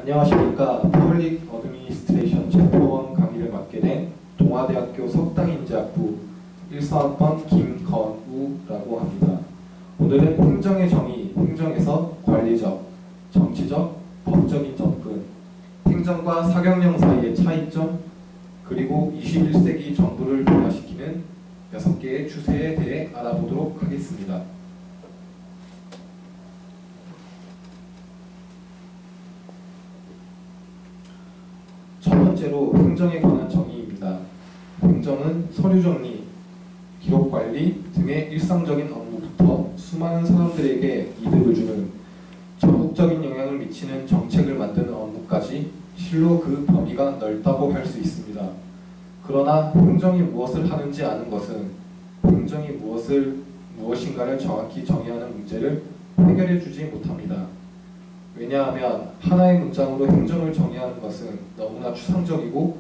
안녕하십니까. 퍼블릭 어드미니스트레이션 챕터 1 강의를 맡게 된 동아대학교 석당인재학부 1사학번 김건우라고 합니다. 오늘은 행정의 정의, 행정에서 관리적, 정치적, 법적인 접근, 행정과 사경영 사이의 차이점, 그리고 21세기 정부를 변화시키는 6개의 추세에 대해 알아보도록 하겠습니다. 첫 번째로 행정에 관한 정의입니다. 행정은 서류 정리, 기록 관리 등의 일상적인 업무부터 수많은 사람들에게 이득을 주는 전국적인 영향을 미치는 정책을 만드는 업무까지 실로 그 범위가 넓다고 할 수 있습니다. 그러나 행정이 무엇을 하는지 아는 것은 행정이 무엇인가를 정확히 정의하는 문제를 해결해 주지 못합니다. 왜냐하면 하나의 문장으로 행정을 정의하는 것은 너무나 추상적이고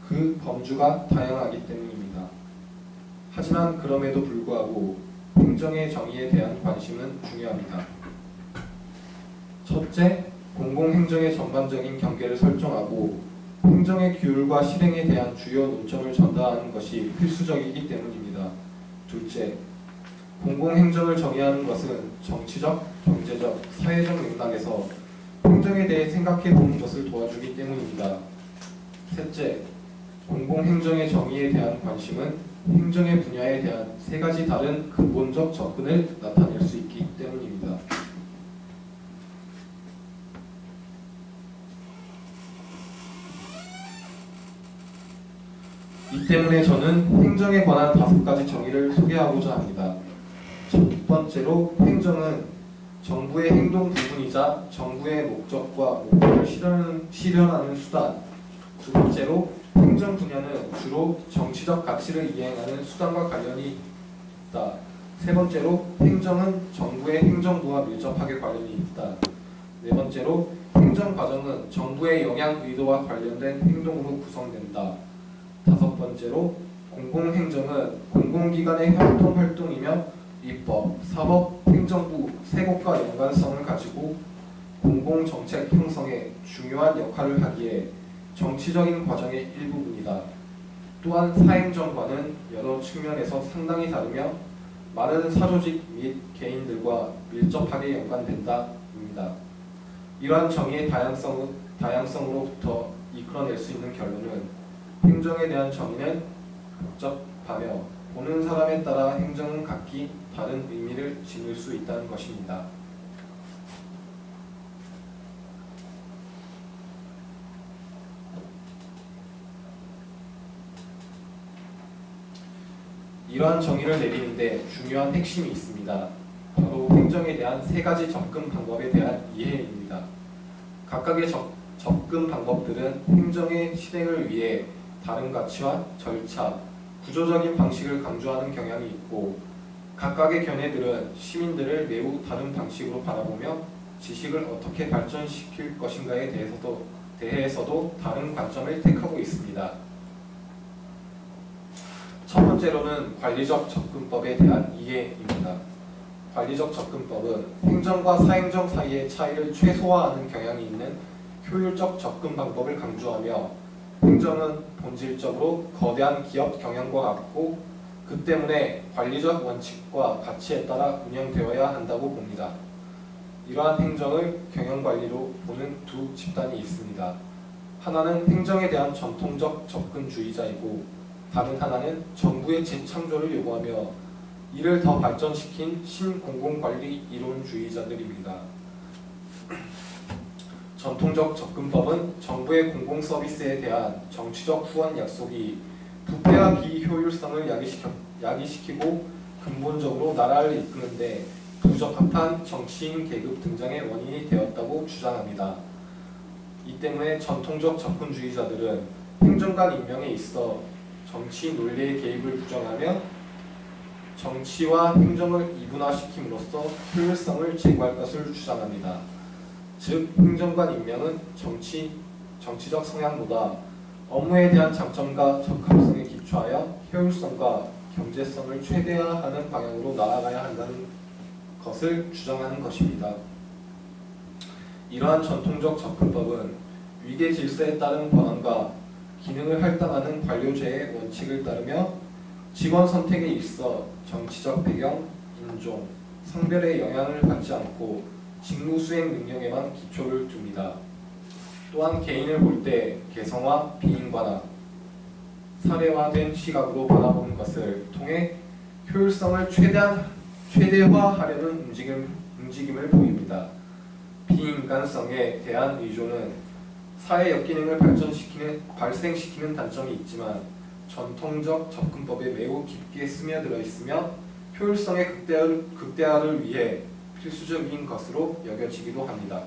그 범주가 다양하기 때문입니다. 하지만 그럼에도 불구하고 행정의 정의에 대한 관심은 중요합니다. 첫째, 공공행정의 전반적인 경계를 설정하고 행정의 규율과 실행에 대한 주요 논점을 전달하는 것이 필수적이기 때문입니다. 둘째, 공공행정을 정의하는 것은 정치적, 경제적, 사회적 맥락에서 행정에 대해 생각해 보는 것을 도와주기 때문입니다. 셋째, 공공행정의 정의에 대한 관심은 행정의 분야에 대한 3가지 다른 근본적 접근을 나타낼 수 있기 때문입니다. 이 때문에 저는 행정에 관한 5가지 정의를 소개하고자 합니다. 첫 번째로, 행정은 정부의 행동 부분이자 정부의 목적과 목표를 실현하는 수단. 두 번째로, 행정 분야는 주로 정치적 가치를 이행하는 수단과 관련이 있다. 세 번째로, 행정은 정부의 행정부와 밀접하게 관련이 있다. 네 번째로, 행정 과정은 정부의 영향 의도와 관련된 행동으로 구성된다. 다섯 번째로, 공공행정은 공공기관의 활동이며 입법, 사법, 행정부 세 곳과 연관성을 가지고 공공정책 형성에 중요한 역할을 하기에 정치적인 과정의 일부분이다. 또한 사행정과는 여러 측면에서 상당히 다르며 많은 사조직 및 개인들과 밀접하게 연관된다입니다. 이러한 정의의 다양성으로부터 이끌어낼 수 있는 결론은 행정에 대한 정의는 복잡하며 보는 사람에 따라 행정은 각기 다른 의미를 지닐 수 있다는 것입니다. 이러한 정의를 내리는데 중요한 핵심이 있습니다. 바로 행정에 대한 3가지 접근 방법에 대한 이해입니다. 각각의 접근 방법들은 행정의 실행을 위해 다른 가치와 절차, 구조적인 방식을 강조하는 경향이 있고 각각의 견해들은 시민들을 매우 다른 방식으로 바라보며 지식을 어떻게 발전시킬 것인가에 대해서도 다른 관점을 택하고 있습니다. 첫 번째로는 관리적 접근법에 대한 이해입니다. 관리적 접근법은 행정과 사행정 사이의 차이를 최소화하는 경향이 있는 효율적 접근 방법을 강조하며 행정은 본질적으로 거대한 기업 경영과 같고 그 때문에 관리적 원칙과 가치에 따라 운영되어야 한다고 봅니다. 이러한 행정을 경영관리로 보는 두 집단이 있습니다. 하나는 행정에 대한 전통적 접근주의자이고 다른 하나는 정부의 재창조를 요구하며 이를 더 발전시킨 신공공관리 이론주의자들입니다. 전통적 접근법은 정부의 공공서비스에 대한 정치적 후원 약속이 부패와 비효율성을 야기시키고 근본적으로 나라를 이끄는데 부적합한 정치인 계급 등장의 원인이 되었다고 주장합니다. 이 때문에 전통적 접근주의자들은 행정관 임명에 있어 정치 논리의 개입을 부정하며 정치와 행정을 이분화시킴으로써 효율성을 제고할 것을 주장합니다. 즉, 행정관 임명은 정치적 성향보다 업무에 대한 장점과 적합성에 기초하여 효율성과 경제성을 최대화하는 방향으로 나아가야 한다는 것을 주장하는 것입니다. 이러한 전통적 접근법은 위계 질서에 따른 권한과 기능을 할당하는 관료제의 원칙을 따르며 직원 선택에 있어 정치적 배경, 인종, 성별의 영향을 받지 않고 직무 수행 능력에만 기초를 둡니다. 또한 개인을 볼 때 개성화, 비인관화, 사례화된 시각으로 바라보는 것을 통해 효율성을 최대화하려는 움직임을 보입니다. 비인간성에 대한 의존은 사회 역기능을 발생시키는 단점이 있지만 전통적 접근법에 매우 깊게 스며들어 있으며 효율성의 극대화를 위해 필수적인 것으로 여겨지기도 합니다.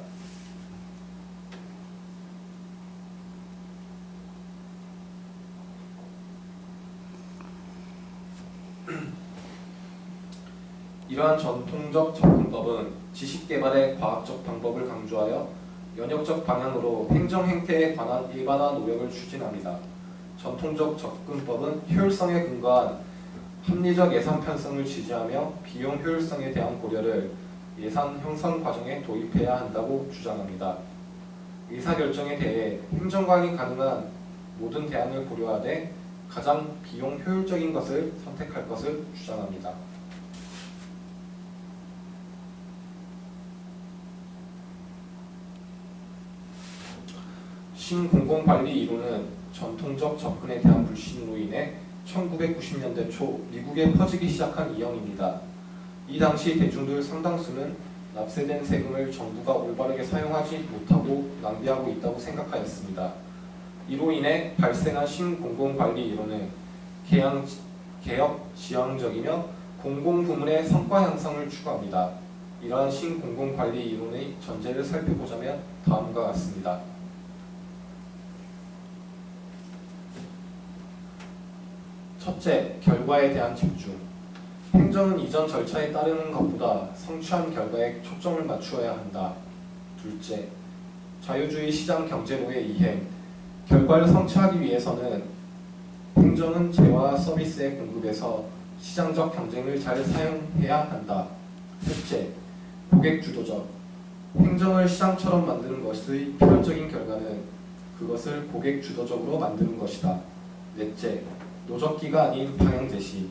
이러한 전통적 접근법은 지식개발의 과학적 방법을 강조하여 연역적 방향으로 행정 행태에 관한 일반화 노력을 추진합니다. 전통적 접근법은 효율성에 근거한 합리적 예산 편성을 지지하며 비용 효율성에 대한 고려를 예산 형성 과정에 도입해야 한다고 주장합니다. 의사결정에 대해 행정관이 가능한 모든 대안을 고려하되 가장 비용 효율적인 것을 선택할 것을 주장합니다. 신공공관리 이론은 전통적 접근에 대한 불신으로 인해 1990년대 초 미국에 퍼지기 시작한 이형입니다. 이 당시 대중들 상당수는 납세된 세금을 정부가 올바르게 사용하지 못하고 낭비하고 있다고 생각하였습니다. 이로 인해 발생한 신공공관리 이론은 개혁 지향적이며 공공부문의 성과 향상을 추구합니다. 이러한 신공공관리 이론의 전제를 살펴보자면 다음과 같습니다. 첫째, 결과에 대한 집중. 행정은 이전 절차에 따르는 것보다 성취한 결과에 초점을 맞추어야 한다. 둘째, 자유주의 시장 경제로의 이행. 결과를 성취하기 위해서는 행정은 재화와 서비스의 공급에서 시장적 경쟁을 잘 사용해야 한다. 셋째, 고객주도적. 행정을 시장처럼 만드는 것의 필연적인 결과는 그것을 고객주도적으로 만드는 것이다. 넷째, 노적기가 아닌 방향 제시.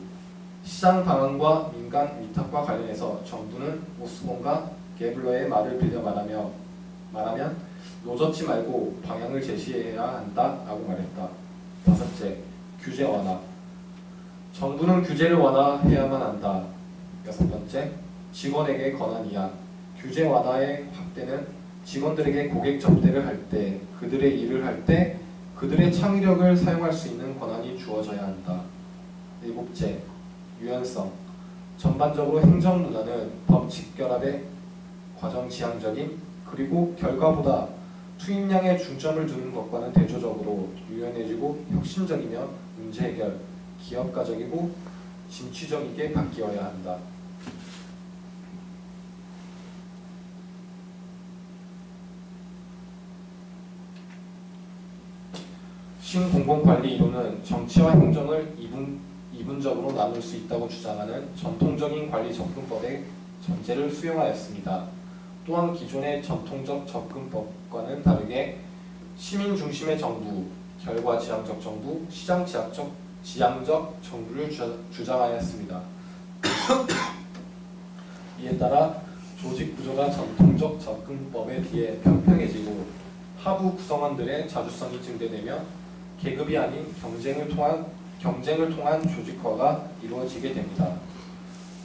시장 방안과 민간 위탁과 관련해서 정부는 오스본과 게블러의 말을 빌려 말하면 노젓지 말고 방향을 제시해야 한다라고 말했다. 다섯째, 규제 완화. 정부는 규제를 완화해야만 한다. 여섯 번째, 직원에게 권한 이양. 규제 완화의 확대는 직원들에게 고객 접대를 할 때, 그들의 일을 할 때 그들의 창의력을 사용할 수 있는 권한이 주어져야 한다. 일곱째, 유연성. 전반적으로 행정 문화는 법칙 결합의 과정 지향적인 그리고 결과보다 투입량에 중점을 두는 것과는 대조적으로 유연해지고 혁신적이며 문제 해결, 기업가적이고 진취적이게 바뀌어야 한다. 신공공관리 이론은 정치와 행정을 이분적으로 나눌 수 있다고 주장하는 전통적인 관리 접근법의 전제를 수용하였습니다. 또한 기존의 전통적 접근법과는 다르게 시민 중심의 정부, 결과 지향적 정부, 시장 지향적 정부를 주장하였습니다. 이에 따라 조직 구조가 전통적 접근법에 비해 평평해지고 하부 구성원들의 자주성이 증대되며 계급이 아닌 경쟁을 통한 조직화가 이루어지게 됩니다.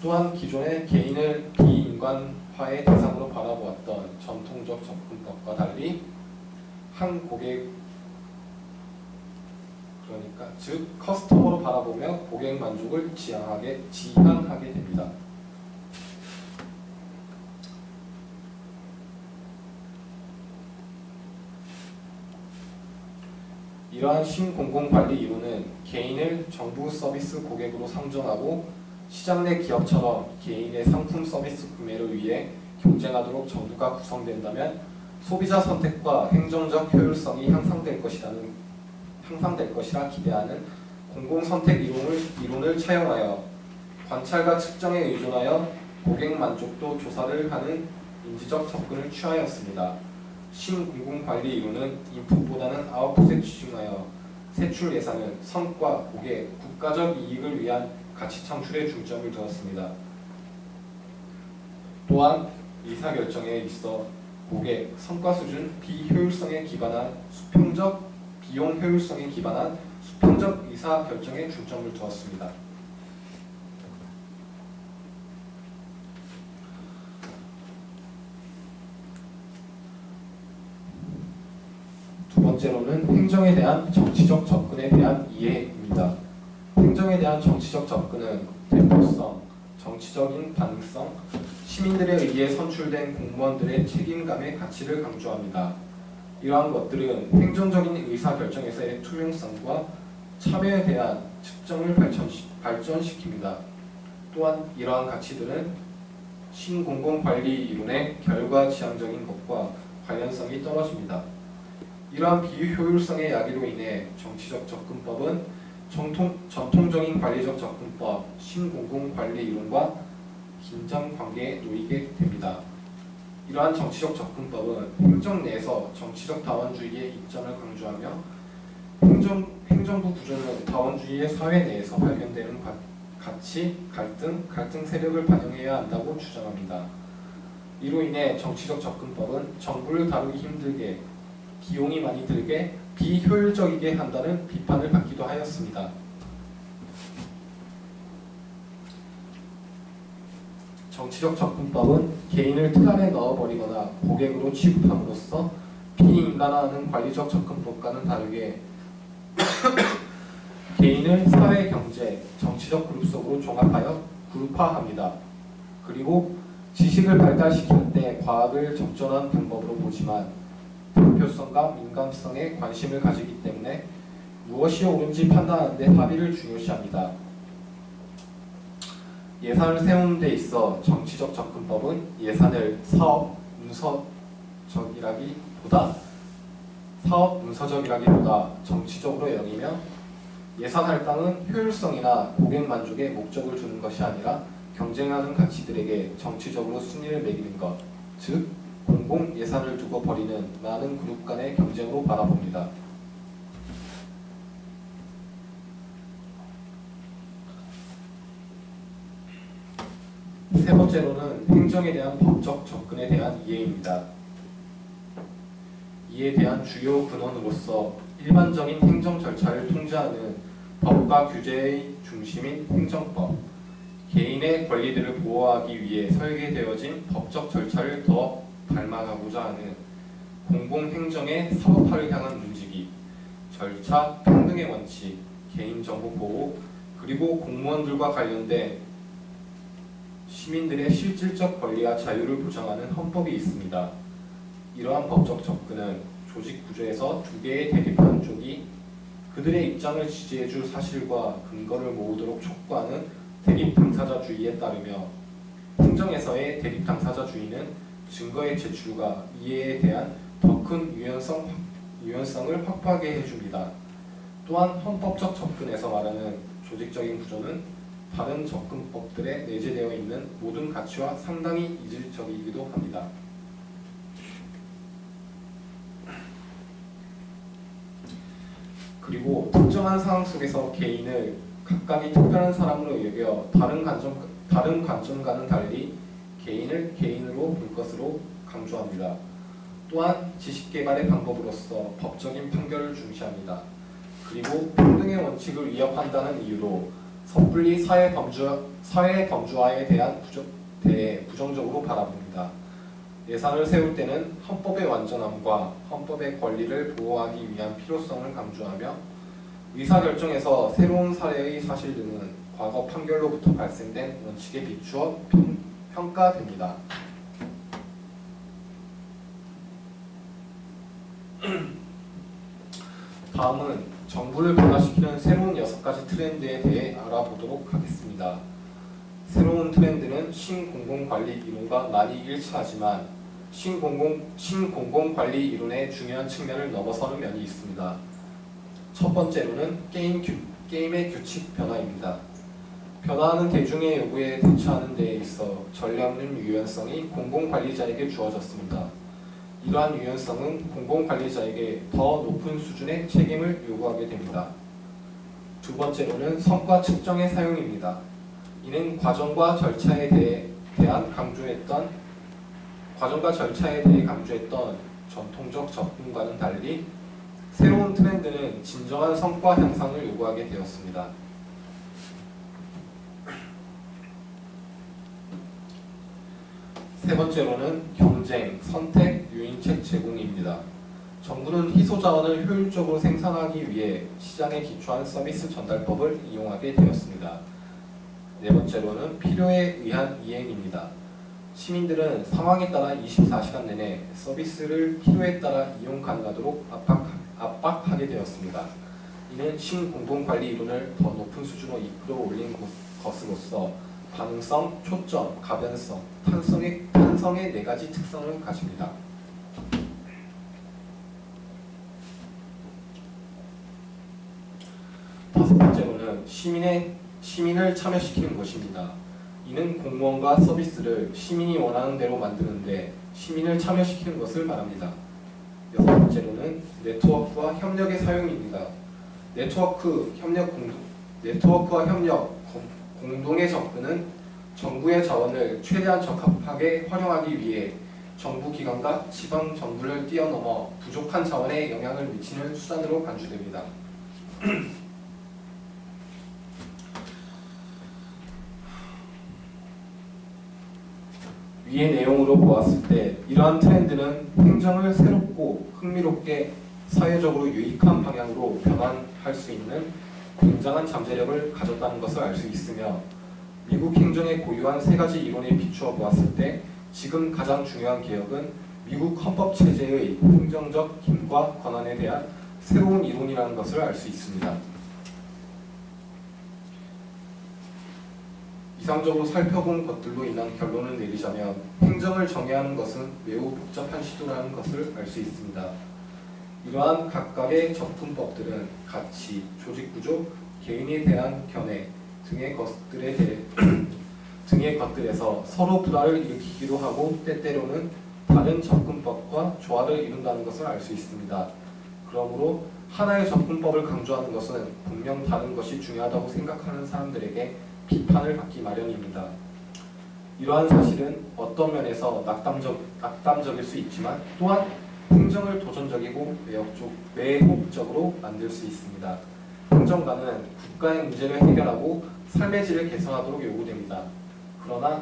또한 기존의 개인을 비인간화의 대상으로 바라보았던 전통적 접근법과 달리 한 고객, 즉 커스터머로 바라보며 고객 만족을 지향하게 됩니다. 이러한 신공공관리 이론은 개인을 정부 서비스 고객으로 상정하고 시장 내 기업처럼 개인의 상품 서비스 구매를 위해 경쟁하도록 정부가 구성된다면 소비자 선택과 행정적 효율성이 향상될 것이라 기대하는 공공선택 이론을 차용하여 관찰과 측정에 의존하여 고객 만족도 조사를 하는 인지적 접근을 취하였습니다. 신공공관리 이론은 인풋보다는 아웃풋에 집중하여 세출 예산은 성과, 고객, 국가적 이익을 위한 가치 창출에 중점을 두었습니다. 또한 의사결정에 있어 고객, 성과 수준, 비효율성에 기반한 수평적, 비용 효율성에 기반한 수평적 의사결정에 중점을 두었습니다. 두 번째로는 행정에 대한 정치적 접근에 대한 이해입니다. 행정에 대한 정치적 접근은 대표성, 정치적인 반응성, 시민들에 의해 선출된 공무원들의 책임감의 가치를 강조합니다. 이러한 것들은 행정적인 의사결정에서의 투명성과 참여에 대한 측정을 발전시킵니다. 또한 이러한 가치들은 신공공관리 이론의 결과지향적인 것과 관련성이 떨어집니다. 이러한 비효율성의 야기로 인해 정치적 접근법은 전통적인 관리적 접근법, 신공공관리 이론과 긴장 관계에 놓이게 됩니다. 이러한 정치적 접근법은 행정 내에서 정치적 다원주의의 입장을 강조하며 행정부 구조는 다원주의의 사회 내에서 발견되는 가치, 갈등 세력을 반영해야 한다고 주장합니다. 이로 인해 정치적 접근법은 정부를 다루기 힘들게, 비용이 많이 들게, 비효율적이게 한다는 비판을 받기도 하였습니다. 정치적 접근법은 개인을 틀 안에 넣어버리거나 고객으로 취급함으로써 비인간화하는 관리적 접근법과는 다르게 개인을 사회, 경제, 정치적 그룹 속으로 종합하여 그룹화합니다. 그리고 지식을 발달시킬 때 과학을 적절한 방법으로 보지만 대표성과 민감성에 관심을 가지기 때문에 무엇이 옳은지 판단하는 데 합의를 중요시합니다. 예산을 세우는 데 있어 정치적 접근법은 예산을 사업 문서적이라기보다 정치적으로 여기며 예산 할당은 효율성이나 고객 만족에 목적을 두는 것이 아니라 경쟁하는 가치들에게 정치적으로 순위를 매기는 것, 즉 공공 예산을 두고 벌이는 많은 그룹 간의 경쟁으로 바라봅니다. 세 번째로는 행정에 대한 법적 접근에 대한 이해입니다. 이에 대한 주요 근원으로서 일반적인 행정 절차를 통제하는 법과 규제의 중심인 행정법, 개인의 권리들을 보호하기 위해 설계되어진 법적 절차를 더 닮아가고자 하는 공공행정의 사법화를 향한 움직임, 절차, 평등의 원칙, 개인정보 보호, 그리고 공무원들과 관련된 시민들의 실질적 권리와 자유를 보장하는 헌법이 있습니다. 이러한 법적 접근은 조직 구조에서 두 개의 대립하는 쪽이 그들의 입장을 지지해줄 사실과 근거를 모으도록 촉구하는 대립 당사자주의에 따르며 행정에서의 대립 당사자주의는 증거의 제출과 이해에 대한 더 큰 유연성을 확보하게 해줍니다. 또한 헌법적 접근에서 말하는 조직적인 구조는 다른 접근법들에 내재되어 있는 모든 가치와 상당히 이질적이기도 합니다. 그리고 특정한 상황 속에서 개인을 각각이 특별한 사람으로 여겨 다른 관점과는 달리 개인을 개인으로 볼 것으로 강조합니다. 또한 지식개발의 방법으로서 법적인 판결을 중시합니다. 그리고 평등의 원칙을 위협한다는 이유로 섣불리 사회 범주화에 대해 부정적으로 바라봅니다. 예산을 세울 때는 헌법의 완전함과 헌법의 권리를 보호하기 위한 필요성을 강조하며 의사결정에서 새로운 사례의 사실 등은 과거 판결로부터 발생된 원칙에 비추어 평가됩니다. 다음은 정부를 변화시키는 새로운 6가지 트렌드에 대해 알아보도록 하겠습니다. 새로운 트렌드는 신공공관리 이론과 많이 일치하지만 신공공관리 이론의 중요한 측면을 넘어서는 면이 있습니다. 첫 번째로는 게임의 규칙 변화입니다. 변화하는 대중의 요구에 대처하는 데 있어 전례 없는 유연성이 공공관리자에게 주어졌습니다. 이러한 유연성은 공공관리자에게 더 높은 수준의 책임을 요구하게 됩니다. 두 번째로는 성과 측정의 사용입니다. 이는 과정과 절차에 대해 강조했던 전통적 접근과는 달리 새로운 트렌드는 진정한 성과 향상을 요구하게 되었습니다. 세 번째로는 경쟁, 선택, 유인책 제공입니다. 정부는 희소자원을 효율적으로 생산하기 위해 시장에 기초한 서비스 전달법을 이용하게 되었습니다. 네 번째로는 필요에 의한 이행입니다. 시민들은 상황에 따라 24시간 내내 서비스를 필요에 따라 이용 가능하도록 압박하게 되었습니다. 이는 신공공관리 이론을 더 높은 수준으로 이끌어 올린 것으로서 반응성, 초점, 가변성, 탄성의 네 가지 특성을 가집니다. 다섯 번째로는 시민을 참여시키는 것입니다. 이는 공무원과 서비스를 시민이 원하는 대로 만드는데 시민을 참여시키는 것을 말합니다. 여섯 번째로는 네트워크와 협력의 사용입니다. 네트워크와 협력, 공동의 접근은 정부의 자원을 최대한 적합하게 활용하기 위해 정부 기관과 지방 정부를 뛰어넘어 부족한 자원에 영향을 미치는 수단으로 간주됩니다. 위의 내용으로 보았을 때 이러한 트렌드는 행정을 새롭고 흥미롭게 사회적으로 유익한 방향으로 변환할 수 있는 굉장한 잠재력을 가졌다는 것을 알 수 있으며 미국 행정에 고유한 세 가지 이론에 비추어 보았을 때 지금 가장 중요한 개혁은 미국 헌법 체제의 행정적 힘과 권한에 대한 새로운 이론이라는 것을 알 수 있습니다. 이상적으로 살펴본 것들로 인한 결론을 내리자면 행정을 정의하는 것은 매우 복잡한 시도라는 것을 알 수 있습니다. 이러한 각각의 접근법들은 가치, 조직구조, 개인에 대한 견해 등의 것들에서 서로 불화를 일으키기도 하고 때때로는 다른 접근법과 조화를 이룬다는 것을 알 수 있습니다. 그러므로 하나의 접근법을 강조하는 것은 분명 다른 것이 중요하다고 생각하는 사람들에게 비판을 받기 마련입니다. 이러한 사실은 어떤 면에서 낙담적일 수 있지만 또한 행정을 도전적이고 매혹적으로 만들 수 있습니다. 행정가는 국가의 문제를 해결하고 삶의 질을 개선하도록 요구됩니다. 그러나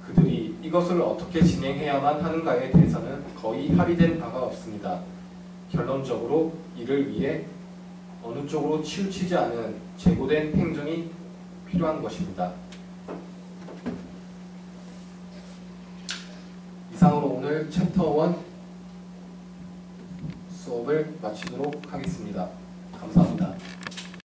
그들이 이것을 어떻게 진행해야만 하는가에 대해서는 거의 합의된 바가 없습니다. 결론적으로 이를 위해 어느 쪽으로 치우치지 않은 제고된 행정이 필요한 것입니다. 이상으로 오늘 챕터 1 수업을 마치도록 하겠습니다. 감사합니다.